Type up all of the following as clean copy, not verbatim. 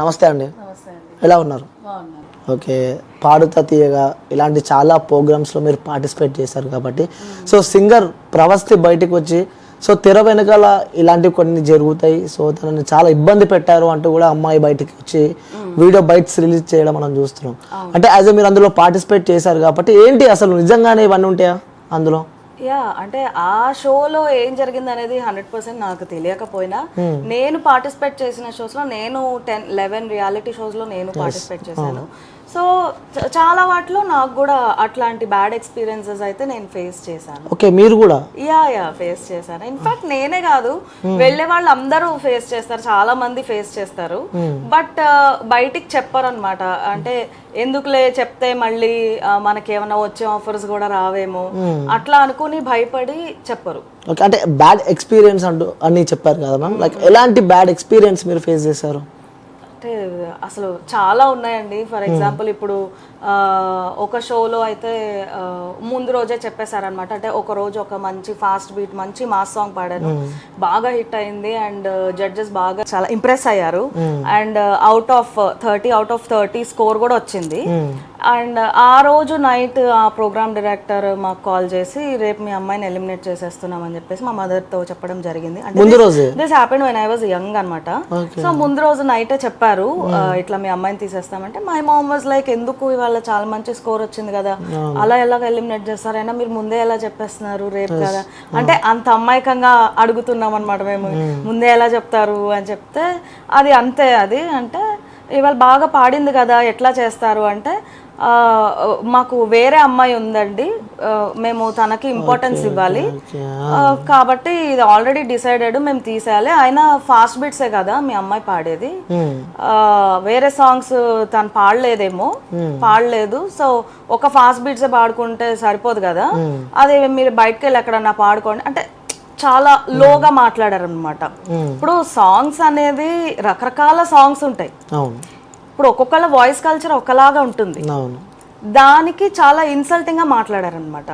నమస్తే అండి. ఎలా ఉన్నారు? ఓకే, పాడుతా తీయగా ఇలాంటి చాలా ప్రోగ్రామ్స్లో మీరు పార్టిసిపేట్ చేశారు కాబట్టి సో సింగర్ ప్రవస్తి బయటకు వచ్చి సో తెర వెనకాల ఇలాంటివి కొన్ని జరుగుతాయి, సో తనని చాలా ఇబ్బంది పెట్టారు అంటూ కూడా అమ్మాయి బయటికి వచ్చి వీడియో బైట్స్ రిలీజ్ చేయడం మనం చూస్తున్నాం. అంటే యాజ్ మీరు అందులో పార్టిసిపేట్ చేశారు కాబట్టి ఏంటి అసలు నిజంగానే ఇవన్నీ ఉంటాయా అందులో? అంటే ఆ షోలో ఏం జరిగింది అనేది 100% నాకు తెలియకపోయినా నేను పార్టిసిపేట్ చేసిన షోస్ లో నేను 10-11 రియాలిటీ షోస్ లో నేను పార్టిసిపేట్ చేశాను. సో చాలా వాటిలో నాకు కూడా అట్లాంటి బ్యాడ్ ఎక్స్పీరియన్సెస్ అయితే నేను ఫేస్ చేశాను. ఓకే, మీరు కూడా? ఫేస్ చేశాను. ఇన్ఫాక్ట్ నేనే కాదు, వెళ్ళే వాళ్ళు అందరూ ఫేస్ చేస్తారు, చాలా మంది ఫేస్ చేస్తారు. బట్ బయటికి చెప్పరు అనమాట. అంటే ఎందుకులే చెప్తే మళ్ళీ మనకేమైనా వచ్చే ఆఫర్స్ కూడా రావేమో అట్లా అనుకుని భయపడి చెప్పరు. ఓకే, అంటే బ్యాడ్ ఎక్స్పీరియన్స్ అంటూ అని చెప్పారు కదా మ్యామ్, లైక్ ఎలాంటి బ్యాడ్ ఎక్స్పీరియన్స్ మీరు ఫేస్ చేశారు? అంటే అసలు చాలా ఉన్నాయండి. ఫర్ ఎగ్జాంపుల్ ఇప్పుడు ఒక షోలో అయితే ముందు రోజే చెప్పేశారనమాట. అంటే ఒక రోజు ఒక మంచి ఫాస్ట్ బీట్ మంచి మాస్ సాంగ్ పాడాను, బాగా హిట్ అయింది అండ్ జడ్జెస్ బాగా చాలా ఇంప్రెస్ అయ్యారు అండ్ అవుట్ ఆఫ్ 30 స్కోర్ కూడా వచ్చింది. అండ్ ఆ రోజు నైట్ ఆ ప్రోగ్రామ్ డైరెక్టర్ మాకు కాల్ చేసి రేపు మీ అమ్మాయిని ఎలిమినేట్ చేసేస్తున్నామని చెప్పేసి మా మదర్తో చెప్పడం జరిగింది. అంటే this happened when I was young అనమాట. సో ముందు రోజు నైటే చెప్పారు ఇట్లా మీ అమ్మాయిని తీసేస్తామంటే మై మామ్ వాజ్ లైక్ ఎందుకు ఇవాళ చాలా మంచి స్కోర్ వచ్చింది కదా, అలా ఎలాగ ఎలిమినేట్ చేస్తారైనా మీరు ముందే ఎలా చెప్పేస్తున్నారు రేపు కదా అంటే అంత అమాయకంగా అడుగుతున్నాం అనమాట మేము. ముందే ఎలా చెప్తారు అని చెప్తే అది అంతే, అది అంటే ఇవాళ బాగా పాడింది కదా ఎట్లా చేస్తారు అంటే మాకు వేరే అమ్మాయి ఉందండి, మేము తనకి ఇంపార్టెన్స్ ఇవ్వాలి కాబట్టి ఇది ఆల్రెడీ డిసైడెడ్, మేము తీసేయాలి. అయినా ఫాస్ట్ బీట్సే కదా మీ అమ్మాయి పాడేది, వేరే సాంగ్స్ తను పాడలేదు, సో ఒక ఫాస్ట్ బీట్సే పాడుకుంటే సరిపోదు కదా, అదే మీరు బయటకు వెళ్ళి ఎక్కడన్నా పాడుకోండి అంటే చాలా లోగా మాట్లాడారు అనమాట. ఇప్పుడు సాంగ్స్ అనేది రకరకాల సాంగ్స్ ఉంటాయి, ఇప్పుడు ఒక్కొక్కళ్ళ వాయిస్ కల్చర్ ఒకలాగా ఉంటుంది, దానికి చాలా ఇన్సల్టింగ్ గా మాట్లాడారనమాట.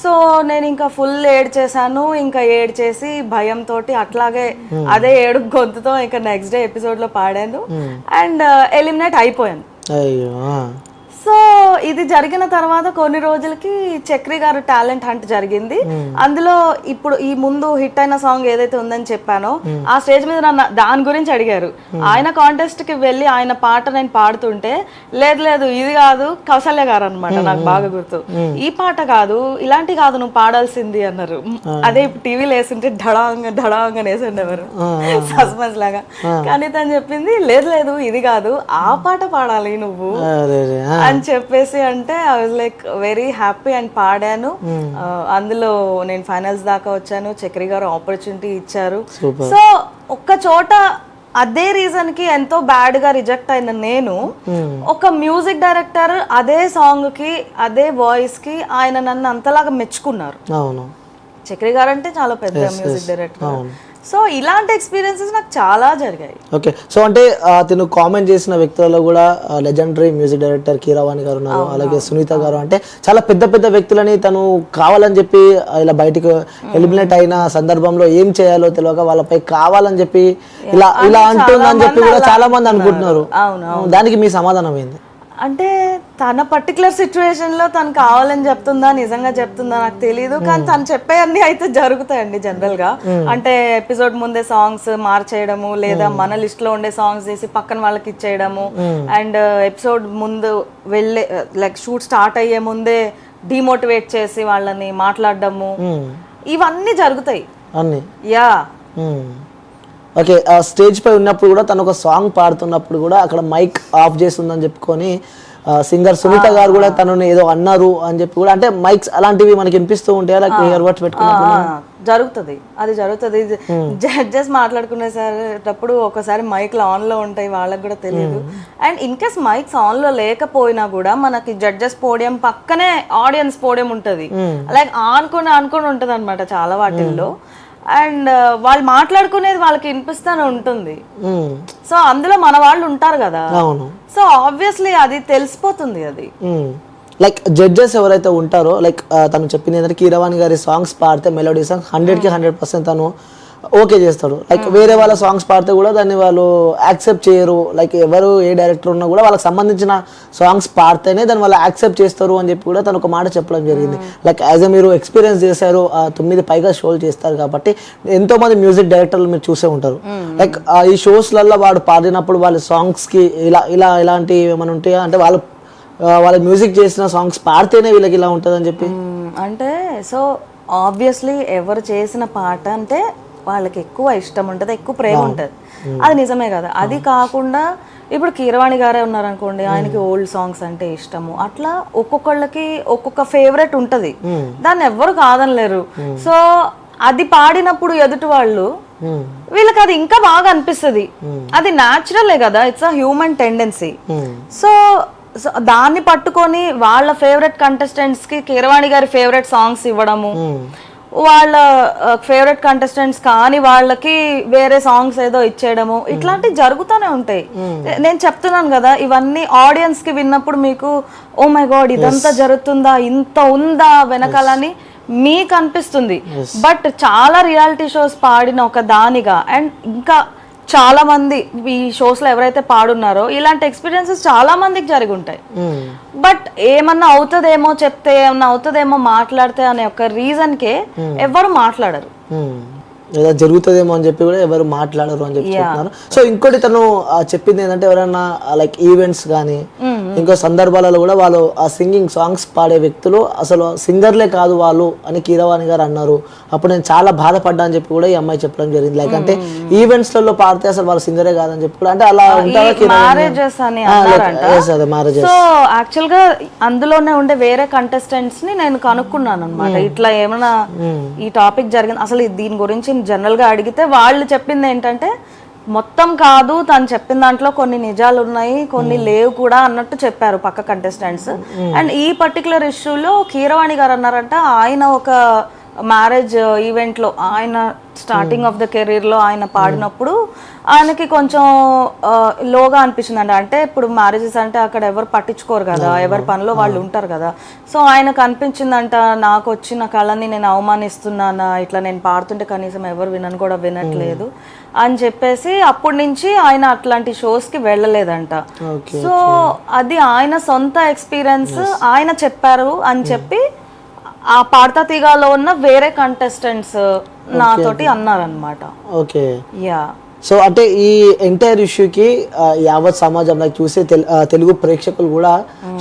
సో నేను ఇంకా ఫుల్ ఏడ్చేసాను, ఇంకా ఏడ్చేసి భయంతో అట్లాగే అదే ఏడు గొంతుతో ఇంకా నెక్స్ట్ డే ఎపిసోడ్ లో పాడాను అండ్ ఎలిమినేట్ అయిపోయాను. సో ఇది జరిగిన తర్వాత కొన్ని రోజులకి చక్రి గారు టాలెంట్ హంట్ జరిగింది. అందులో ఇప్పుడు ఈ ముందు హిట్ అయిన సాంగ్ ఏదైతే ఉందని చెప్పానో ఆ స్టేజ్ మీద నన్ను దాని గురించి అడిగారు. ఆయన కాంటెస్ట్ కి వెళ్ళి ఆయన పాట నేను పాడుతుంటే లేదు ఇది కాదు కౌసల్య గారు అనమాట, నాకు బాగా గుర్తు, ఈ పాట కాదు ఇలాంటి కాదు నువ్వు పాడాల్సింది అన్నారు. అదే ఇప్పుడు టీవీలో వేసింటే ఢడాంగా వేసిండేవారు సస్పెన్స్ లాగా, కానీ తను చెప్పింది లేదు ఇది కాదు ఆ పాట పాడాలి నువ్వు అని చెప్పేసి అంటే I was like very happy and పాడాను. అందులో నేను ఫైనల్స్ దాకా వచ్చాను, చక్రి గారు ఆపర్చునిటీ ఇచ్చారు. సో ఒక్క చోట అదే రీజన్ కి ఎంతో బ్యాడ్ గా రిజెక్ట్ అయిన నేను ఒక మ్యూజిక్ డైరెక్టర్ అదే సాంగ్ కి అదే వాయిస్ కి ఆయన నన్ను అంతలాగా మెచ్చుకున్నారు. చక్రి గారు అంటే చాలా పెద్ద మ్యూజిక్ డైరెక్టర్. సో ఇలాంటి ఎక్స్పీరియన్సెస్ నాకు చాలా జరిగాయి. ఓకే, సో అంటే తిను కామెంట్ చేసిన వ్యక్తులలో కూడా లెజెండరీ మ్యూజిక్ డైరెక్టర్ కీరవాణి గారు ఉన్నారు, అలాగే సునీత గారు, అంటే చాలా పెద్ద వ్యక్తులని తను కావాలని చెప్పి ఇలా బయటకు ఎలిమినేట్ అయిన సందర్భంలో ఏం చేయాలో తెలియక వాళ్ళపై కావాలని చెప్పి ఇలా అంటుందని చెప్పి కూడా చాలా మంది అనుకుంటున్నారు. దానికి మీ సమాధానం ఏంది? అంటే తన పర్టికులర్ సిచ్యువేషన్ లో తను కావాలని చెప్తుందా నిజంగా చెప్తుందా నాకు తెలియదు, కానీ తను చెప్పే అన్ని అయితే జరుగుతాయండి జనరల్ గా. అంటే ఎపిసోడ్ ముందే సాంగ్స్ మార్చేయడము, లేదా మన లిస్ట్ లో ఉండే సాంగ్స్ తీసి పక్కన వాళ్ళకి ఇచ్చేయడము, అండ్ ఎపిసోడ్ ముందు వెళ్ళే లైక్ షూట్ స్టార్ట్ అయ్యే ముందే డిమోటివేట్ చేసి వాళ్ళని మాట్లాడడము, ఇవన్నీ జరుగుతాయి. ఓకే, స్టేజ్ పై ఉన్నప్పుడు కూడా తను ఒక సాంగ్ పాడుతున్నప్పుడు కూడా అక్కడ మైక్ ఆఫ్ చేస్తుందని చెప్పుకొని సింగర్ సునీత గారు కూడా తనని ఏదో అన్నారు అని చెప్పి కూడా, అంటే మైక్స్ అలాంటివి మనకి వినిపిస్తూ ఉంటాయి, ఇయర్ బడ్స్ జరుగుతుంది. జడ్జెస్ మాట్లాడుకునేటప్పుడు ఒకసారి మైక్లు ఆన్ లో ఉంటాయి, వాళ్ళకి కూడా తెలియదు. And in case mics on లో లేకపోయినా కూడా మనకి జడ్జెస్ పోడియం పక్కనే ఆడియన్స్ పోడియం ఉంటది, లైక్ ఆనుకొని ఉంటది అనమాట చాలా వాటిల్లో. అండ్ వాళ్ళు మాట్లాడుకునేది వాళ్ళకి వినిపిస్తూనే ఉంటుంది. సో అందులో మన వాళ్ళు ఉంటారు కదా, సో ఆబ్వియస్లీ అది తెలిసిపోతుంది. అది లైక్ జడ్జెస్ ఎవరైతే ఉంటారో, లైక్ తను చెప్పింది ఏంటంటే కీరవాణి గారి సాంగ్స్ పాడితే మెలోడీ సాంగ్స్ 100కి 100% తను ఓకే చేస్తాడు. లైక్ వేరే వాళ్ళ సాంగ్స్ పాడితే కూడా దాన్ని వాళ్ళు యాక్సెప్ట్ చేయరు. లైక్ ఎవరు ఏ డైరెక్టర్ ఉన్నా కూడా వాళ్ళకి సంబంధించిన సాంగ్స్ పాడితేనే దాన్ని వాళ్ళు యాక్సెప్ట్ చేస్తారు అని చెప్పి కూడా తను ఒక మాట చెప్పడం జరిగింది. లైక్ యాజ్ మీరు ఎక్స్పీరియన్స్ చేశారు, 9 పైగా షోలు చేస్తారు కాబట్టి ఎంతో మంది మ్యూజిక్ డైరెక్టర్లు మీరు చూసే ఉంటారు. లైక్ ఈ షోస్లలో వాడు పాడినప్పుడు వాళ్ళ సాంగ్స్కి ఇలాంటి ఏమైనా ఉంటాయా అంటే వాళ్ళ మ్యూజిక్ చేసిన సాంగ్స్ పాడితేనే వీళ్ళకి ఇలా ఉంటుంది అని చెప్పి? అంటే సో ఆబ్వియస్లీ ఎవరు చేసిన పాట అంటే వాళ్ళకి ఎక్కువ ఇష్టం ఉంటుంది, ఎక్కువ ప్రేమ ఉంటుంది, అది నిజమే కదా. అది కాకుండా ఇప్పుడు కీరవాణి గారే ఉన్నారనుకోండి, ఆయనకి ఓల్డ్ సాంగ్స్ అంటే ఇష్టము, అట్లా ఒక్కొక్కళ్ళకి ఒక్కొక్క ఫేవరెట్ ఉంటుంది, దాన్ని ఎవ్వరు కాదనలేరు. సో అది పాడినప్పుడు ఎదుటి వాళ్ళు వీళ్ళకి అది ఇంకా బాగా అనిపిస్తుంది, అది న్యాచురలే కదా, it's a human tendency. So దాన్ని పట్టుకొని వాళ్ళ ఫేవరెట్ కంటెస్టెంట్స్ కి కీరవాణి గారి ఫేవరెట్ సాంగ్స్ ఇవ్వడము, వాళ్ళ ఫేవరెట్ కంటెస్టెంట్స్ కానీ వాళ్ళకి వేరే సాంగ్స్ ఏదో ఇచ్చేయడము, ఇట్లాంటివి జరుగుతూనే ఉంటాయి. నేను చెప్తున్నాను కదా, ఇవన్నీ ఆడియన్స్ కి విన్నప్పుడు మీకు ఓ మై గాడ్ ఇదంతా జరుగుతుందా, ఇంత ఉందా వెనకాలని మీకు అనిపిస్తుంది. బట్ చాలా రియాలిటీ షోస్ పాడిన ఒక దానిగా, అండ్ ఇంకా చాలా మంది ఈ షోస్ లో ఎవరైతే పాడున్నారో ఇలాంటి ఎక్స్పీరియన్సెస్ చాలా మందికి జరిగి ఉంటాయి. బట్ ఏమన్నా అవుతుందేమో చెప్తే, ఏమన్నా అవుతుందేమో మాట్లాడితే అనే ఒక రీజన్ కే ఎవరు మాట్లాడరు, ఏదో జరుగుతుందేమో అని చెప్పి కూడా ఎవరు మాట్లాడరు అని చెప్పి చెప్తున్నారు. సో ఇంకోటి తను చెప్పింది ఏంటంటే ఎవరైనా లైక్ ఈవెంట్స్ కానీ ఇంకో సందర్భాలలో కూడా వాళ్ళు ఆ సింగింగ్ సాంగ్స్ పాడే వ్యక్తులు అసలు సింగర్లే కాదు వాళ్ళు అని కీరవాణి గారు అన్నారు. అప్పుడు నేను చాలా బాధపడ్డా అని చెప్పి కూడా ఈ అమ్మాయి చెప్పడం జరిగింది. లైక్ అంటే ఈవెంట్స్ లలో పాడితే అసలు వాళ్ళు సింగరే కాదని చెప్పి కూడా, అంటే అలా మ్యారేజెస్ అని మ్యారేజెస్. సో యాక్చువల్ గా అందులోనే ఉండే వేరే కంటెస్టెంట్స్ ని నేను కనుక్కున్నాను అనమాట, ఇట్లా ఏమైనా ఈ టాపిక్ జరిగింది అసలు దీని గురించి జనరల్ గా అడిగితే వాళ్ళు చెప్పింది ఏంటంటే మొత్తం కాదు, తను చెప్పిన దాంట్లో కొన్ని నిజాలు ఉన్నాయి, కొన్ని లేవు కూడా అన్నట్టు చెప్పారు పక్క కంటెస్టెంట్స్. అండ్ ఈ పర్టికులర్ ఇష్యూలో కీరవాణి గారు అన్నారంట, ఆయన ఒక మ్యారేజ్ ఈవెంట్ లో ఆయన స్టార్టింగ్ ఆఫ్ ద కెరీర్ లో ఆయన పాడినప్పుడు ఆయనకి కొంచెం లోగా అనిపించిందండి. అంటే ఇప్పుడు మ్యారేజెస్ అంటే అక్కడ ఎవరు పట్టించుకోరు కదా, ఎవరి పనిలో వాళ్ళు ఉంటారు కదా. సో ఆయనకు అనిపించిందంట, నాకు వచ్చిన కళని నేను అవమానిస్తున్నానా, ఇట్లా నేను పాడుతుంటే కనీసం ఎవరు వినని కూడా వినట్లేదు అని చెప్పేసి అప్పటి నుంచి ఆయన అట్లాంటి షోస్ కి వెళ్ళలేదంట. సో అది ఆయన సొంత ఎక్స్పీరియన్స్, ఆయన చెప్పారు అని చెప్పి ఆ పాడతా తీగాలో ఉన్న వేరే కంటెస్టెంట్స్ నాతోటి అన్నారనమాట. Okay, yeah. సో అంటే ఈ ఎంటైర్ ఇష్యూకి యావత్ సమాజం లైక్ చూసే తెలుగు ప్రేక్షకులు కూడా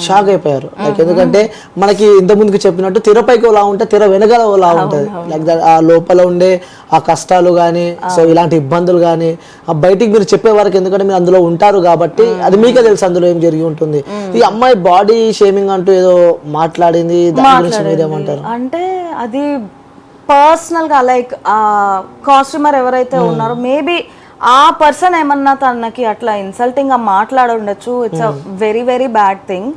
షాక్ అయిపోయారు. లైక్ ఎందుకంటే మనకి ఇంత ముందుకు చెప్పినట్టు తెరపైకి ఓలా ఉంటే తెర వెనకాల ఓలా ఉంటుంది. లైక్ ఆ లోపల ఉండే ఆ కష్టాలు కానీ, సో ఇలాంటి ఇబ్బందులు కానీ బయటికి మీరు చెప్పే వరకు, ఎందుకంటే మీరు అందులో ఉంటారు కాబట్టి అది మీకే తెలుసు అందులో ఏం జరిగి ఉంటుంది. ఈ అమ్మాయి బాడీ షేమింగ్ అంటూ ఏదో మాట్లాడింది, దాని గురించి మీరేమంటారు? అంటే అది పర్సనల్ గా లైక్ కాస్ట్యూమర్ ఎవరైతే ఉన్నారో మేబీ ఆ పర్సన్ ఏమన్నా తనకి అట్లా ఇన్సల్టింగ్ గా మాట్లాడి ఉండొచ్చు. It's a very very bad thing.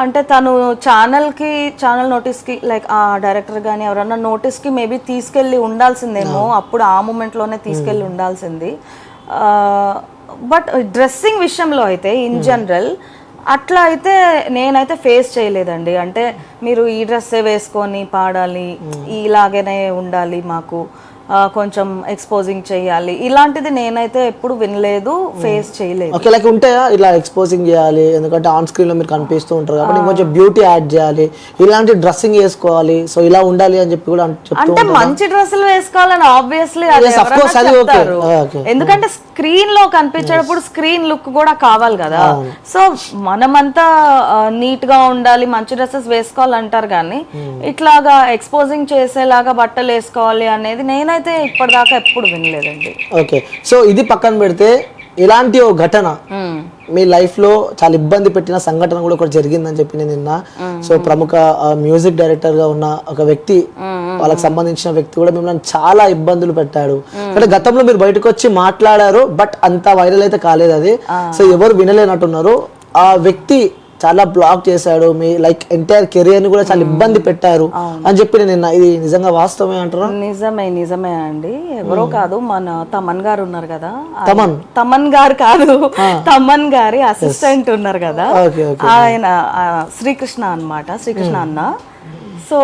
అంటే తను ఛానల్ నోటీస్ కి లైక్ ఆ డైరెక్టర్ గానీ ఎవరన్నా నోటీస్ కి మేబీ తీసుకెళ్లి ఉండాల్సిందేమో, అప్పుడు ఆ మూమెంట్ లోనే తీసుకెళ్లి ఉండాల్సింది. బట్ డ్రెస్సింగ్ విషయంలో అయితే ఇన్ జనరల్ అట్లా అయితే నేనైతే ఫేస్ చేయలేదండి. అంటే మీరు ఈ డ్రెస్సే వేసుకొని పాడాలి, ఇలాగనే ఉండాలి, మాకు కొంచెం ఎక్స్పోజింగ్ చేయాలి, ఇలాంటిది నేనైతే ఎప్పుడు వినలేదు, ఫేస్ చేయలేదు. ఓకే, లైక్ ఉంటాయా ఇలా ఎక్స్పోజింగ్ చేయాలి, ఎందుకంటే ఆన్ స్క్రీన్ లో మీరు కనిపిస్తూ ఉంటారు కాబట్టి కొంచెం బ్యూటీ యాడ్ చేయాలి, ఇలాంటి డ్రెస్సింగ్ వేసుకోవాలి, సో ఇలా ఉండాలి అని చెప్పి కూడా అంటే మంచి డ్రెస్సులు వేసుకోవాలని ఆబ్వియస్లీ చెప్తారు. ఎందుకంటే స్క్రీన్ లో కనిపించేటప్పుడు స్క్రీన్ లుక్ కూడా కావాలి కదా. సో మనమంతా నీట్ గా ఉండాలి, మంచి డ్రెస్సెస్ వేసుకోవాలంటారు కానీ ఇట్లాగా ఎక్స్పోజింగ్ చేసేలాగా బట్టలు వేసుకోవాలి అనేది నేనైతే ఇప్పటిదాకా ఎప్పుడు వినలేదండి. ఓకే, సో ఇది పక్కన పెడితే ఇలాంటి ఒక ఘటన మీ లైఫ్ లో చాలా ఇబ్బంది పెట్టిన సంఘటన కూడా ఒకటి జరిగిందని చెప్పి నేను నిన్న. సో ప్రముఖ మ్యూజిక్ డైరెక్టర్ గా ఉన్న ఒక వ్యక్తి, వాళ్ళకి సంబంధించిన వ్యక్తి కూడా మిమ్మల్ని చాలా ఇబ్బందులు పెట్టాడు. అంటే గతంలో మీరు బయటకు వచ్చి మాట్లాడారు, బట్ అంత వైరల్ అయితే కాలేదు అది. సో ఎవరు వినలేనట్టున్నారు. ఆ వ్యక్తి చాలా బ్లాక్ చేశాడు, మీ లైక్ ఎంటైర్ కెరియర్ ని కూడా చాలా ఇబ్బంది పెట్టారు అని చెప్పి నేను, ఇది నిజంగా వాస్తవమే అంటారా? నిజమే అండి. ఎవరో కాదు, మన తమన్ గారు ఉన్నారు కదా, తమన్ గారు కాదు, తమన్ గారి అసిస్టెంట్ ఉన్నారు కదా, ఆయన శ్రీకృష్ణ అన్నమాట, శ్రీకృష్ణ అన్న. సో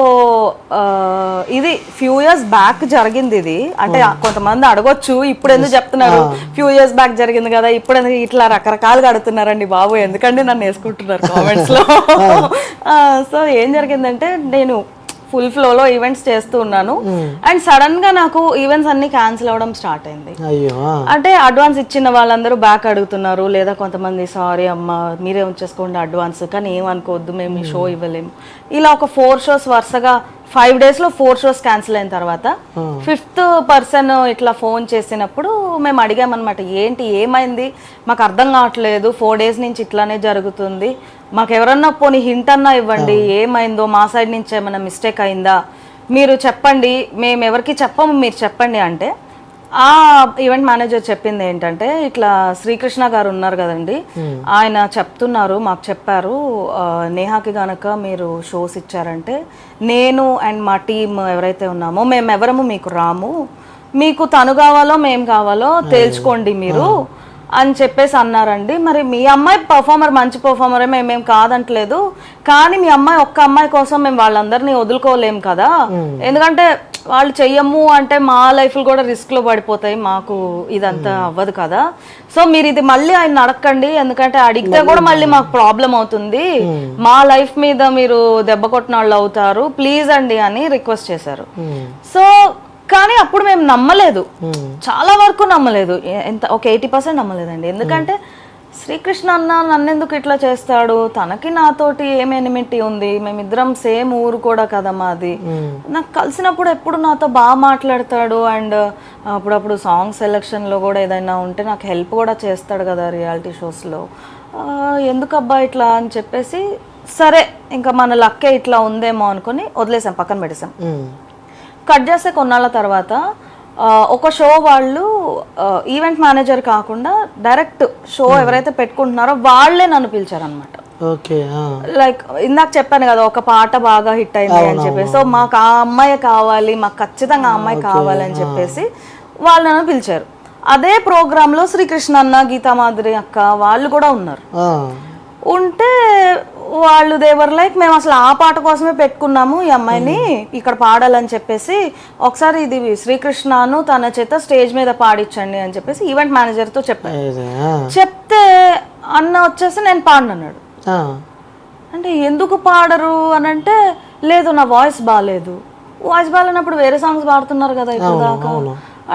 ఇది ఫ్యూ ఇయర్స్ బ్యాక్ జరిగింది ఇది. అంటే కొంతమంది అడగొచ్చు ఇప్పుడు ఎందుకు చెప్తున్నారు, ఫ్యూ ఇయర్స్ బ్యాక్ జరిగింది కదా ఇప్పుడు ఎందుకు ఇట్లా రకరకాలుగా అడుగుతున్నారండి బాబు, ఎందుకంటే నన్ను వేసుకుంటున్నారు కామెంట్స్ లో. సో ఏం జరిగిందంటే నేను ఫుల్ ఫ్లోలో ఈవెంట్స్ చేస్తూ ఉన్నాను అండ్ సడన్ గా నాకు ఈవెంట్స్ అన్ని క్యాన్సిల్ అవ్వడం స్టార్ట్ అయింది. అంటే అడ్వాన్స్ ఇచ్చిన వాళ్ళందరూ బ్యాక్ అడుగుతున్నారు, లేదా కొంతమంది సారీ అమ్మా మీరే ఉంచేసుకోండి అడ్వాన్స్, కానీ ఏమనుకోవద్దు మేము ఈ షో ఇవ్వలేము. ఇలా ఒక 4 shows వరుసగా 5 days లో 4 shows క్యాన్సిల్ అయిన తర్వాత 5th person ఇట్లా ఫోన్ చేసినప్పుడు మేము అడిగామన్నమాట, ఏంటి ఏమైంది మాకు అర్థం కావట్లేదు, 4 days నుంచి ఇట్లానే జరుగుతుంది, మాకు ఎవరన్నా పోనీ హింట్ అన్నా ఇవ్వండి, ఏమైందో మా సైడ్ నుంచి ఏమైనా మిస్టేక్ అయిందా మీరు చెప్పండి, మేము ఎవరికి చెప్పము మీరు చెప్పండి. అంటే ఆ ఈవెంట్ మేనేజర్ చెప్పింది ఏంటంటే, ఇట్లా శ్రీకృష్ణ గారు ఉన్నారు కదండి, ఆయన చెప్తున్నారు మాకు చెప్పారు, నేహాకి గనక మీరు షోస్ ఇచ్చారంటే నేను అండ్ మా టీమ్ ఎవరైతే ఉన్నామో మేమెవరము మీకు రాము, మీకు తను కావాలో మేము కావాలో తేల్చుకోండి మీరు అని చెప్పేసి అన్నారండి. మరి మీ అమ్మాయి పర్ఫార్మర్ మంచి పర్ఫార్మరే, మేమేం కాదంటలేదు, కానీ మీ అమ్మాయి ఒక్క అమ్మాయి కోసం మేము వాళ్ళందరినీ వదులుకోలేము కదా, ఎందుకంటే వాళ్ళు చెయ్యము అంటే మా లైఫ్లు కూడా రిస్క్లో పడిపోతాయి, మాకు ఇదంతా అవ్వదు కదా, సో మీరు ఇది మళ్ళీ ఆయన అడగండి, ఎందుకంటే అడిగితే కూడా మళ్ళీ మాకు ప్రాబ్లం అవుతుంది, మా లైఫ్ మీద మీరు దెబ్బ కొట్టిన వాళ్ళు అవుతారు, ప్లీజ్ అండి అని రిక్వెస్ట్ చేశారు. సో కానీ అప్పుడు మేము నమ్మలేదు, చాలా వరకు నమ్మలేదు, ఎంత ఒక 80% నమ్మలేదండి. ఎందుకంటే శ్రీకృష్ణ అన్న నన్నెందుకు ఇట్లా చేస్తాడు, తనకి నాతోటి ఏం ఎనిమిటీ ఉంది, మేమిద్దరం సేమ్ ఊరు కూడా కదా మాది, నాకు కలిసినప్పుడు ఎప్పుడు నాతో బాగా మాట్లాడతాడు అండ్ అప్పుడప్పుడు సాంగ్ సెలెక్షన్లో కూడా ఏదైనా ఉంటే నాకు హెల్ప్ కూడా చేస్తాడు కదా రియాలిటీ షోస్లో, ఎందుకబ్బా ఇట్లా అని చెప్పేసి సరే ఇంకా మన లక్కే ఇట్లా ఉందేమో అనుకుని వదిలేసాం, పక్కన పెట్టేసాం. కట్ చేస్తే కొన్నాళ్ళ తర్వాత ఒక షో వాళ్ళు ఈవెంట్ మేనేజర్ కాకుండా డైరెక్ట్ షో ఎవరైతే పెట్టుకుంటున్నారో వాళ్ళే నన్ను పిలిచారనమాట. లైక్ ఇందాక చెప్పాను కదా ఒక పాట బాగా హిట్ అయింది అని చెప్పేసి, సో మాకు ఆ అమ్మాయి కావాలి, మాకు ఖచ్చితంగా ఆ అమ్మాయి కావాలి అని చెప్పేసి వాళ్ళు నన్ను పిలిచారు. అదే ప్రోగ్రామ్ లో శ్రీకృష్ణ అన్న, గీతా మాధురి అక్క వాళ్ళు కూడా ఉన్నారు. ఉంటే వాళ్ళు దేవర్ లైక్ మేము అసలు ఆ పాట కోసమే పెట్టుకున్నాము ఈ అమ్మాయిని ఇక్కడ పాడాలని చెప్పేసి, ఒకసారి ఇది శ్రీకృష్ణను తన చేత స్టేజ్ మీద పాడించండి అని చెప్పేసి ఈవెంట్ మేనేజర్తో చెప్పాను. చెప్తే అన్న వచ్చేసి నేను పాడనన్నాడు. అంటే ఎందుకు పాడరు అని అంటే, లేదు నా వాయిస్ బాగాలేదు. వాయిస్ బాగాలేనప్పుడు వేరే సాంగ్స్ పాడుతున్నారు కదా ఇప్పుడు దాకా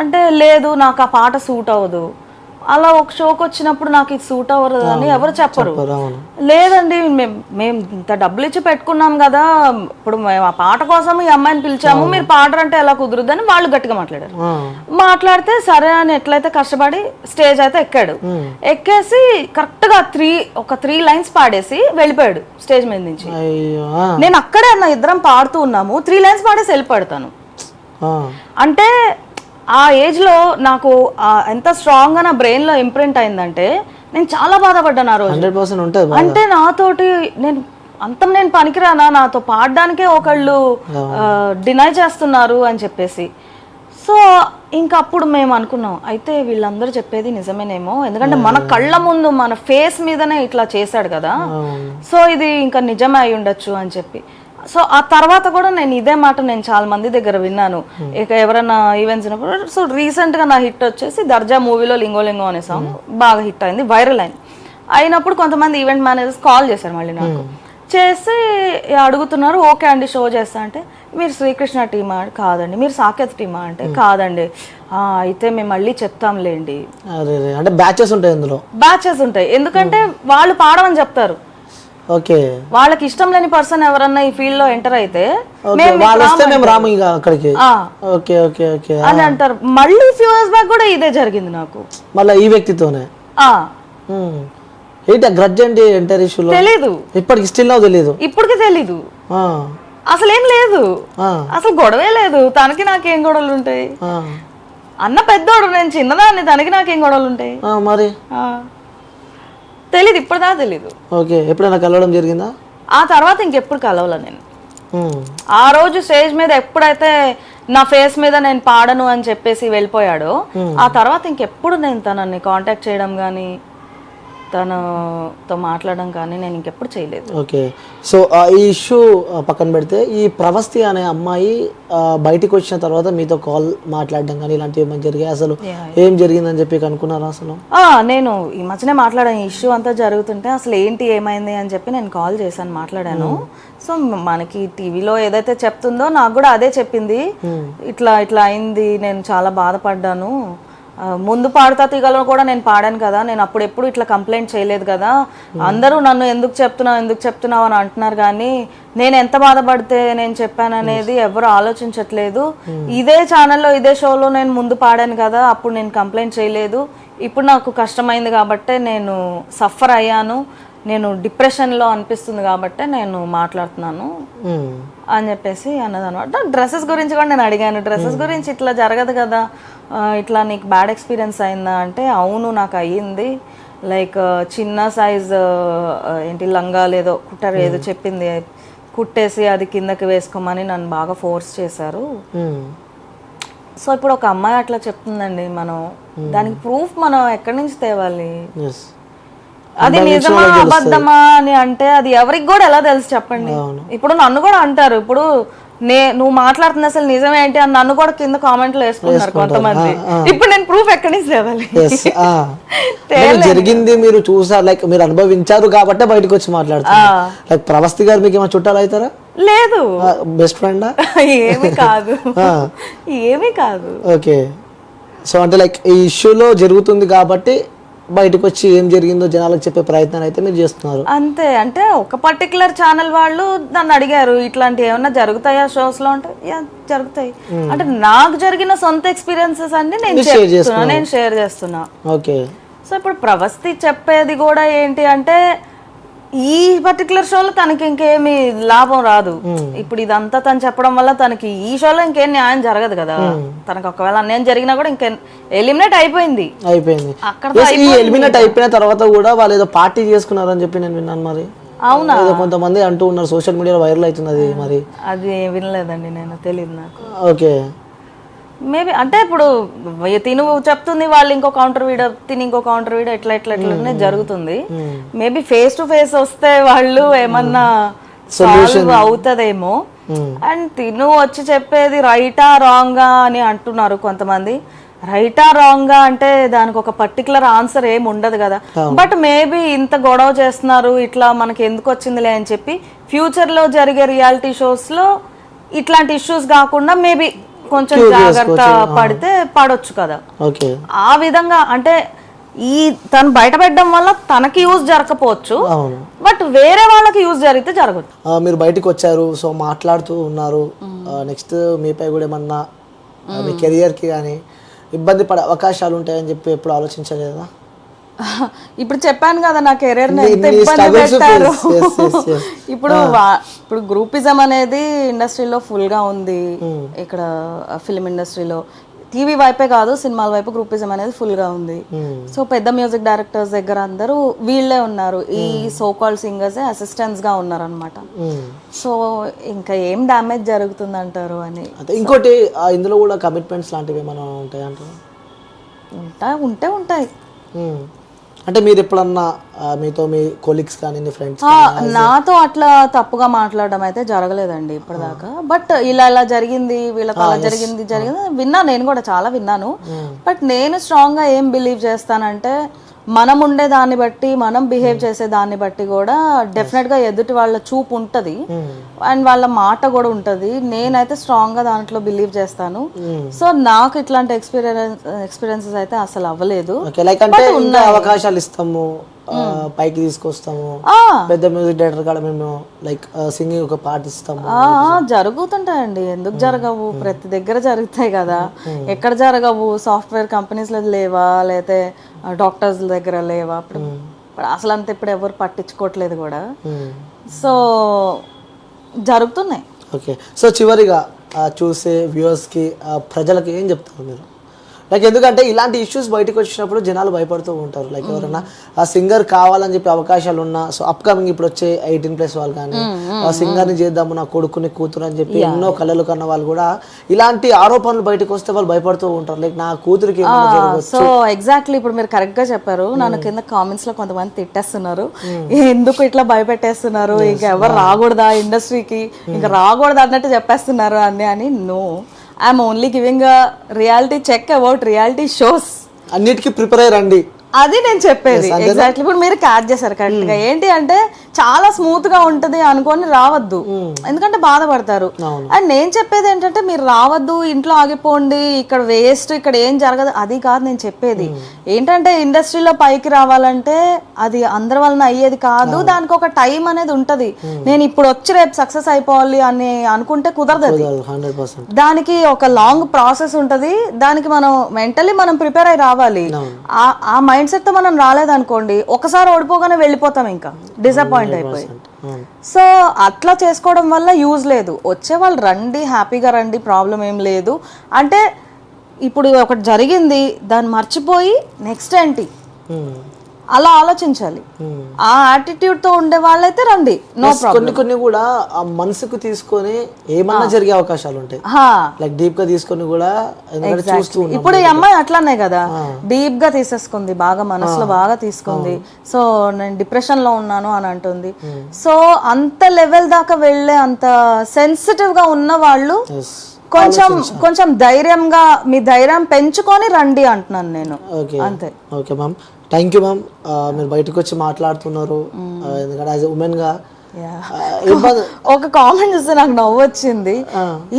అంటే, లేదు నాకు ఆ పాట సూట్ అవ్వదు, అలా ఒక షోకి వచ్చినప్పుడు నాకు ఇది సూట్ అవ్వదు అని ఎవరు చెప్పరు. లేదండి మేము ఇంత డబ్బులు ఇచ్చి పెట్టుకున్నాం కదా, ఇప్పుడు మేము ఆ పాట కోసం ఈ అమ్మాయిని పిలిచాము, మీరు పాడరంటే ఎలా కుదురుద్దు అని వాళ్ళు గట్టిగా మాట్లాడారు. మాట్లాడితే సరే అని ఎట్లయితే కష్టపడి స్టేజ్ అయితే ఎక్కాడు. ఎక్కేసి కరెక్ట్ గా 3 lines పాడేసి వెళ్ళిపోయాడు స్టేజ్ మీద నుంచి. నేను అక్కడే అన్న ఇద్దరం పాడుతూ ఉన్నాము, 3 lines పాడేసి వెళ్ళిపోతాను. అంటే ఆ ఏజ్ లో నాకు ఎంత స్ట్రాంగ్ గా నా బ్రెయిన్ లో ఇంప్రింట్ అయిందంటే నేను చాలా బాధపడ్డాను ఆ రోజు. అంటే నాతోటి నేను పనికిరానా, నాతో పాడడానికే ఒకళ్ళు డినై చేస్తున్నారు అని చెప్పేసి. సో ఇంకా అప్పుడు మేము అనుకున్నాం, అయితే వీళ్ళందరూ చెప్పేది నిజమేనేమో, ఎందుకంటే మన కళ్ళ ముందు మన ఫేస్ మీదనే ఇట్లా చేశాడు కదా, సో ఇది ఇంకా నిజమే అయి ఉండొచ్చు అని చెప్పి. సో ఆ తర్వాత కూడా నేను ఇదే మాట నేను చాలా మంది దగ్గర విన్నాను, ఇక ఎవరైనా ఈవెంట్స్ ఉన్నప్పుడు. సో రీసెంట్గా నా హిట్ వచ్చేసి దర్జా మూవీలో లింగో లింగో అనే సాంగ్ బాగా హిట్ అయింది, వైరల్ అయింది. అయినప్పుడు కొంతమంది ఈవెంట్ మేనేజర్స్ కాల్ చేశారు మళ్ళీ నాకు, చేసి అడుగుతున్నారు, ఓకే అండి షో చేస్తా అంటే, మీరు శ్రీకృష్ణ టీమా? కాదండి. మీరు సాకేత్ టీమా? అంటే కాదండి. అయితే మేము మళ్ళీ చెప్తాంలేండి. అంటే బ్యాచెస్ ఉంటాయి, ఇందులో బ్యాచెస్ ఉంటాయి, ఎందుకంటే వాళ్ళు పాడమని చెప్తారు. ఓకే, వాళ్ళకి ఇష్టం లేని పర్సన్ ఎవరన్నా ఈ ఫీల్డ్ లో ఎంటర్ అయితే అని అంటారు. మళ్ళీ ఫ్యూ ఇయర్స్ బ్యాక్ కూడా ఇదే జరిగింది నాకు, మళ్ళీ ఈ వ్యక్తితోనే. తెలీదు, ఇప్పటికి స్టిల్ తెలీదు, ఇప్పటికి తెలీదు, అసలు ఏం లేదు, అసలు గొడవే లేదు. తనకి నాకేం గొడవలు ఉంటాయి? అన్న పెద్దోడు, నేను చిన్నదాన్ని, తనకి నాకేం గొడవలు ఉంటాయి? మరి తెలీదు, ఇప్పటిదా తెలీదు. ఓకే, ఎప్పుడైనా కలవడం జరిగిందా? ఆ తర్వాత ఇంకెప్పుడు కలవలే నేను. ఆ రోజు స్టేజ్ మీద ఎప్పుడైతే నా ఫేస్ మీద నేను పాడను అని చెప్పేసి వెళ్ళిపోయాడో, ఆ తర్వాత ఇంకెప్పుడు నేను తనని కాంటాక్ట్ చేయడం కానీ తనతో మాట్లాడడం కానీ నేను ఇంకెప్పుడు చేయలేదు. ఓకే. సో ఈ ఇష్యూ పక్కన పెడితే ఈ ప్రవస్తి అనే అమ్మాయి బయటికి వచ్చిన తర్వాత మీతో కాల్ మాట్లాడడం కానీ ఇలాంటివి ఏమైనా జరిగాయి? అసలు ఏం జరిగిందని చెప్పి అనుకున్నారా అసలు? నేను ఈ మధ్యనే మాట్లాడాను, ఇష్యూ అంతా జరుగుతుంటే అసలు ఏంటి ఏమైంది అని చెప్పి నేను కాల్ చేశాను, మాట్లాడాను. సో మనకి టీవీలో ఏదైతే చెప్తుందో నాకు కూడా అదే చెప్పింది, ఇట్లా ఇట్లా అయింది, నేను చాలా బాధపడ్డాను, ముందు పాడుతా తీగలో కూడా నేను పాడాను కదా, నేను అప్పుడు ఎప్పుడు ఇట్లా కంప్లైంట్ చేయలేదు కదా, అందరూ నన్ను ఎందుకు చెప్తున్నావు అని అంటున్నారు, కానీ నేను ఎంత బాధపడితే నేను చెప్పాను అనేది ఎవరు ఆలోచించట్లేదు. ఇదే ఛానల్లో ఇదే షోలో నేను ముందు పాడాను కదా, అప్పుడు నేను కంప్లైంట్ చేయలేదు, ఇప్పుడు నాకు కష్టమైంది కాబట్టి నేను సఫర్ అయ్యాను, నేను డిప్రెషన్లో అనిపిస్తుంది కాబట్టి నేను మాట్లాడుతున్నాను అని చెప్పేసి అన్నదన్నమాట. డ్రెస్సెస్ గురించి కూడా నేను అడిగాను, డ్రెస్సెస్ గురించి ఇట్లా జరగదు కదా, ఇట్లా నీకు బ్యాడ్ ఎక్స్పీరియన్స్ అయిందా అంటే అవును నాకు అయ్యింది, లైక్ చిన్న సైజ్ ఏంటి లంగాలు ఏదో కుట్టారు ఏదో చెప్పింది, కుట్టేసి అది కిందకి వేసుకోమని నన్ను బాగా ఫోర్స్ చేశారు. సో ఇప్పుడు ఒక అమ్మాయి అట్లా చెప్తుందండి, మనం దానికి ప్రూఫ్ మనం ఎక్కడి నుంచి తేవాలి? అది నిజమా అబద్ధమా అని అంటే అది ఎవరికి కూడా ఎలా తెలుసు చెప్పండి? ఇప్పుడు నన్ను కూడా అంటారు, ఇప్పుడు నువ్వు మాట్లాడుతున్న అసలు నిజమేంటి అని నన్ను కూడా కింద కామెంట్లు వేసుకున్నారు కొంతమంది. ఇప్పుడు నేను ప్రూఫ్ ఎక్కడి నుంచి తేవాలి? జరిగింది మీరు చూసారు, లైక్ మీరు అనుభవించారు కాబట్టి బయటకు వచ్చి మాట్లాడుతున్నారు. లైక్ ప్రవస్తి గారు మీకు ఏమైనా చుట్టాలు అవుతారా? లేదు. బెస్ట్ ఫ్రెండా? ఏమీ కాదు, ఏమీ కాదు. ఓకే. సో అంటే లైక్ ఈ ఇష్యూలో జరుగుతుంది కాబట్టి బయటకు వచ్చి ఏం జరిగిందో జనాలకు చెప్పే ప్రయత్నం అయితే మీరు చేస్తున్నారు అంతే. అంటే ఒక పర్టికులర్ ఛానల్ వాళ్ళు నన్ను అడిగారు, ఇట్లాంటి ఏమన్నా జరుగుతాయా షోస్ లో అంటే జరుగుతాయి. అంటే నాకు జరిగిన సొంత ఎక్స్పీరియన్సెస్ అన్ని నేను షేర్ చేస్తున్నా. ఓకే. సో ఇప్పుడు ప్రవస్తి చెప్పేది కూడా ఏంటి అంటే ఈ పర్టికులర్ షోలో తనకి ఇంకేమి లాభం రాదు. ఇప్పుడు ఇదంతా తను చెప్పడం వల్ల తనకి ఈ షోలో ఇంకేం న్యాయం జరగదు కదా, తనకు ఒకవేళ అన్యాయం జరిగినా కూడా ఇంకే ఎలిమినేట్ అయిపోయింది. అక్కడ ఎలిమినేట్ అయిపోయిన తర్వాత కూడా వాళ్ళు ఏదో పార్టీ చేసుకున్నారని చెప్పి నేను విన్నాను. మరి అవునా? కొంతమంది అంటూ ఉన్నారు, సోషల్ మీడియాలో వైరల్ అవుతుంది. మరి అది వినలేదండి, నేను తెలియదు నాకు. ఓకే. మేబీ అంటే ఇప్పుడు తిను చెప్తుంది, వాళ్ళు ఇంకో కౌంటర్ వీడియో, తిని ఇంకో కౌంటర్ వీడియో, ఎట్లా ఎట్లా జరుగుతుంది. మేబీ ఫేస్ టు ఫేస్ వస్తే వాళ్ళు ఏమన్నా సాల్వ్ అవుతుందేమో. అండ్ తిను వచ్చి చెప్పేది రైటా రాంగా అని అంటున్నారు కొంతమంది. రైటా రాంగా అంటే దానికి ఒక పర్టికులర్ ఆన్సర్ ఏమి ఉండదు కదా. బట్ మేబీ ఇంత గొడవ చేస్తున్నారు, ఇట్లా మనకి ఎందుకు వచ్చిందిలే అని చెప్పి ఫ్యూచర్ లో జరిగే రియాలిటీ షోస్ లో ఇట్లాంటి ఇష్యూస్ కాకుండా మేబీ కొంచెం జాగ్రత్త పడితే పడొచ్చు కదా. ఆ విధంగా అంటే ఈ తను బయట పెట్టడం వల్ల తనకి యూజ్ జరగకపోవచ్చు, బట్ వేరే వాళ్ళకి యూజ్ జరిగితే జరగదు. మీరు బయటకు వచ్చారు, సో మాట్లాడుతూ ఉన్నారు, నెక్స్ట్ మీపై కూడా ఏమన్నా మీ కెరియర్ కి కానీ ఇబ్బంది పడే అవకాశాలు ఉంటాయని చెప్పి ఎప్పుడు ఆలోచించలేదా? ఇప్పుడు చెప్పాను కదా నా కెరీర్ ని ఎంత ఇబ్బంది పెట్టారు. ఇప్పుడు గ్రూపిజం అనేది ఇండస్ట్రీలో ఫుల్ గా ఉంది. ఇక్కడ ఫిలిం ఇండస్ట్రీలో టీవీ వైపే కాదు, సినిమాల వైపు గ్రూపిజం అనేది ఫుల్ గా ఉంది. సో పెద్ద మ్యూజిక్ డైరెక్టర్స్ దగ్గర అందరూ వీళ్ళే ఉన్నారు, ఈ సో కాల్డ్ సింగర్స్ అసిస్టెంట్స్ గా ఉన్నారు అనమాట. సో ఇంకా ఏం డ్యామేజ్ జరుగుతుంది అంటారు అని. ఇంకోటి ఇందులో కూడా కమిట్మెంట్స్ లాంటివి ఏమైనా ఉంటాయంటారు? ఉంటాయి. అంటే మీరు ఎప్పుడన్నా మీతో మీ కొలీగ్స్ కానీ ఫ్రెండ్స్ నాతో అట్లా తప్పుగా మాట్లాడడం అయితే జరగలేదండి ఇప్పటిదాకా. బట్ ఇలా జరిగింది, వీళ్ళతో అలా జరిగింది విన్నా, నేను కూడా చాలా విన్నాను. బట్ నేను స్ట్రాంగ్ గా ఏం బిలీవ్ చేస్తానంటే మనం ఉండే దాన్ని బట్టి, మనం బిహేవ్ చేసే దాన్ని బట్టి కూడా డెఫినెట్ గా ఎదుటి వాళ్ళ చూపు ఉంటది అండ్ వాళ్ళ మాట కూడా ఉంటది. నేనైతే స్ట్రాంగ్ గా దాంట్లో బిలీవ్ చేస్తాను. సో నాకు ఇట్లాంటి ఎక్స్పీరియన్సెస్ అయితే అసలు అవ్వలేదు. అవకాశాలు ఇస్తాము, పైకి తీసుకొస్తాము, పెద్ద మ్యూజిక్ డైరెక్టర్ కూడా మేము లైక్ సింగింగ్ ఒక పార్ట్ ఇస్తాము. జరుగుతుంటాయండి, ఎందుకు జరగవు? ప్రతి దగ్గర జరుగుతాయి కదా, ఎక్కడ జరగవు? సాఫ్ట్వేర్ కంపెనీస్ లో లేవా, లేకపోతే డాక్టర్స్ దగ్గర లేవా? ఇప్పుడు అసలు అంతా ఇప్పుడు ఎవరు పట్టించుకోవట్లేదు కూడా. సో జరుగుతున్నాయి. ఓకే. సో చివరిగా చూసే వ్యూవర్స్కి, ప్రజలకి ఏం చెప్తారు మీరు? లైక్ ఎందుకంటే ఇలాంటి ఇష్యూస్ బయటకు వచ్చినప్పుడు జనాలు భయపడుతూ ఉంటారు. లైక్ ఎవరైనా ఆ సింగర్ కావాలని చెప్పి అవకాశాలు ఉన్నా, సో అప్కమింగ్ ఇప్పుడు వచ్చే 18+ వాళ్ళు కానీ ఆ సింగర్ని చేద్దాము నా కొడుకుని కూతురు అని చెప్పి ఎన్నో కళలు కన్న వాళ్ళు కూడా ఇలాంటి ఆరోపణలు బయటకు వస్తే వాళ్ళు భయపడుతూ ఉంటారు. లైక్ నా కూతురికి ఏమైనా జరగవచ్చు. సో ఎగ్జాక్ట్లీ ఇప్పుడు మీరు కరెక్ట్ గా చెప్పారు. నన్ను కింద కామెంట్స్ లో కొంతమంది తిట్టేస్తున్నారు, ఎందుకు ఇట్లా భయపెట్టేస్తున్నారు, ఇంకా ఎవరు రాకూడదా ఇండస్ట్రీకి, ఇంకా రాకూడదు అన్నట్టు చెప్పేస్తున్నారు అని. No, I'm only giving a reality check about reality shows. అన్నిటికీ ప్రిపేర్ అయ్యి రండి, అది నేను చెప్పేది. ఎగ్జాక్ట్లీ ఇప్పుడు మీరు క్యాచ్ చేశారు కరెక్ట్ గా. ఏంటి అంటే చాలా స్మూత్ గా ఉంటది అనుకొని రావద్దు, ఎందుకంటే బాధపడతారు. అండ్ నేను చెప్పేది ఏంటంటే మీరు రావద్దు, ఇంట్లో ఆగిపోండి, ఇక్కడ వేస్ట్, ఇక్కడ ఏం జరగదు, అది కాదు నేను చెప్పేది. ఏంటంటే ఇండస్ట్రీలో పైకి రావాలంటే అది అందరి వలన అయ్యేది కాదు, దానికి ఒక టైం అనేది ఉంటది. నేను ఇప్పుడు వచ్చి రేపు సక్సెస్ అయిపోవాలి అని అనుకుంటే కుదరదు. దానికి ఒక లాంగ్ ప్రాసెస్ ఉంటది, దానికి మనం మెంటలీ మనం ప్రిపేర్ అయి రావాలి. ఆ మైండ్ సెట్ తో మనం రాలేదనుకోండి, ఒకసారి ఓడిపోగానే వెళ్ళిపోతాం, ఇంకా డిసప్పాయింట్ అయిపోయి. సో అట్లా చేసుకోవడం వల్ల యూజ్ లేదు. వచ్చే వాళ్ళు రండి, హ్యాపీగా రండి, ప్రాబ్లం ఏం లేదు. అంటే ఇప్పుడు ఒకటి జరిగింది, దాన్ని మర్చిపోయి నెక్స్ట్ ఏంటి అలా ఆలోచించాలి. ఆ యాటిట్యూడ్ తో ఉండే వాళ్ళైతే రండి, నో ప్రాబ్లం. కొన్ని కూడా ఆ మనసుకు తీసుకొని ఏమన్నా జరిగే అవకాశాలు ఉంటాయి, లైక్ డీప్ గా తీసుకొని కూడా. ఇప్పుడు ఈ అమ్మాయి అట్లానే కదా, డీప్ గా తీసేసుకుంది, బాగా మనసులో బాగా తీసుకుంది. సో నేను డిప్రెషన్ లో ఉన్నాను అని అంటుంది. సో అంత లెవెల్ దాకా వెళ్ళే అంత సెన్సిటివ్ గా ఉన్న వాళ్ళు కొంచెం ధైర్యంగా మీ ధైర్యం పెంచుకొని రండి అంటున్నాను నేను, అంతే. Okay ma'am, thank you ma'am. మీరు బయటకు వచ్చి మాట్లాడుతున్నారు, ఎందుకంటే యాజ్ ఎ ఉమెన్ గా. ఒక కామెంట్ చూస్తే నాకు నవ్వు వచ్చింది.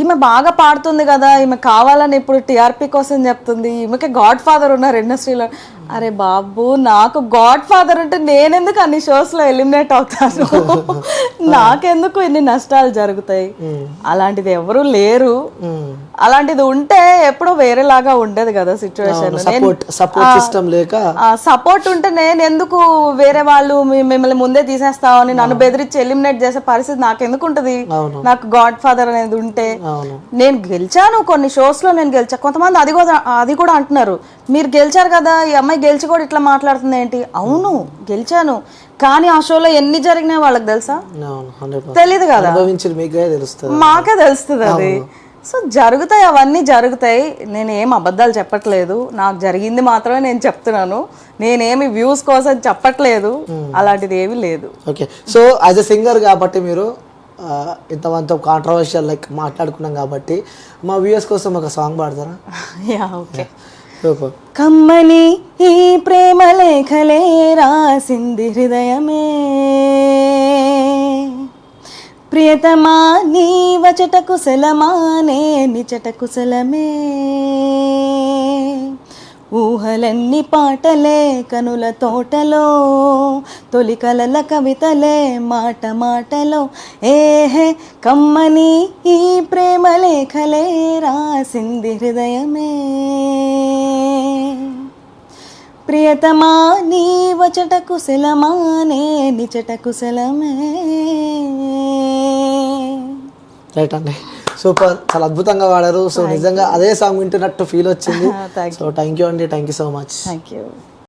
ఈమె బాగా పాడుతుంది కదా, ఈమె కావాలని ఇప్పుడు టీఆర్పీ కోసం చెప్తుంది, ఈమెకి గాడ్ ఫాదర్ ఉన్నారు ఇండస్ట్రీలో. అరే బాబు, నాకు గాడ్ ఫాదర్ ఉంటే నేనెందుకు అన్ని షోస్ లో ఎలిమినేట్ అవుతాను, నాకెందుకు ఇన్ని నష్టాలు జరుగుతాయి? అలాంటిది ఎవరు లేరు. అలాంటిది ఉంటే ఎప్పుడో వేరేలాగా ఉండేది కదా సిచ్యువేషన్. సపోర్ట్ ఉంటే నేను ఎందుకు వేరే వాళ్ళు మిమ్మల్ని ముందే తీసేస్తామని నన్ను బెదిరించి ఎలిమినేట్ చేసే పరిస్థితి నాకెందుకు ఉంటది? నాకు గాడ్ ఫాదర్ అనేది ఉంటే. నేను గెలిచాను, కొన్ని షోస్ లో నేను గెలిచా. కొంతమంది అది కూడా అంటున్నారు, మీరు గెలిచారు కదా, ఈ అమ్మాయి గెలిచి కూడా ఇట్లా మాట్లాడుతుంది ఏంటి? అవును గెలిచాను, కానీ ఆ షోలో ఎన్ని జరిగినాయి వాళ్ళకి తెలుసా? తెలీదు కదా, మాకే తెలుస్తుంది అది. సో జరుగుతాయి, అవన్నీ జరుగుతాయి. నేను ఏం అబద్ధాలు చెప్పట్లేదు, నాకు జరిగింది మాత్రమే నేను చెప్తున్నాను. నేనేమి వ్యూస్ కోసం చెప్పట్లేదు, అలాంటిది ఏమీ లేదు. Okay, so as a singer కాబట్టి మీరు ఇంతమంత కాంట్రవర్షియల్ లైక్ మాట్లాడుకున్నాం కాబట్టి మా వ్యూయర్స్ కోసం ఒక సాంగ్ పాడతారా? Yeah, okay. కమ్మని ఈ ప్రేమ లేఖలే రాసింది హృదయమే, ప్రియతమా నీ వచట కుశలమానే నిచట కుశలమే, ఊహలన్నీ పాటలే కనుల తోటలో, తొలి కలల కవితలే మాట మాటలో, ఏహే కమ్మని ఈ ప్రేమ లేఖలే రాసింది హృదయమే, ప్రియతమా నీ వచట కుశలమానే నిచట కుశలమే. రైట్ అండి, సూపర్, చాలా అద్భుతంగా వాడారు. సో నిజంగా అదే సాంగ్ వింటున్నట్టు ఫీల్ వచ్చింది. సో థ్యాంక్ యూ అండి, thank you so much. Thank you.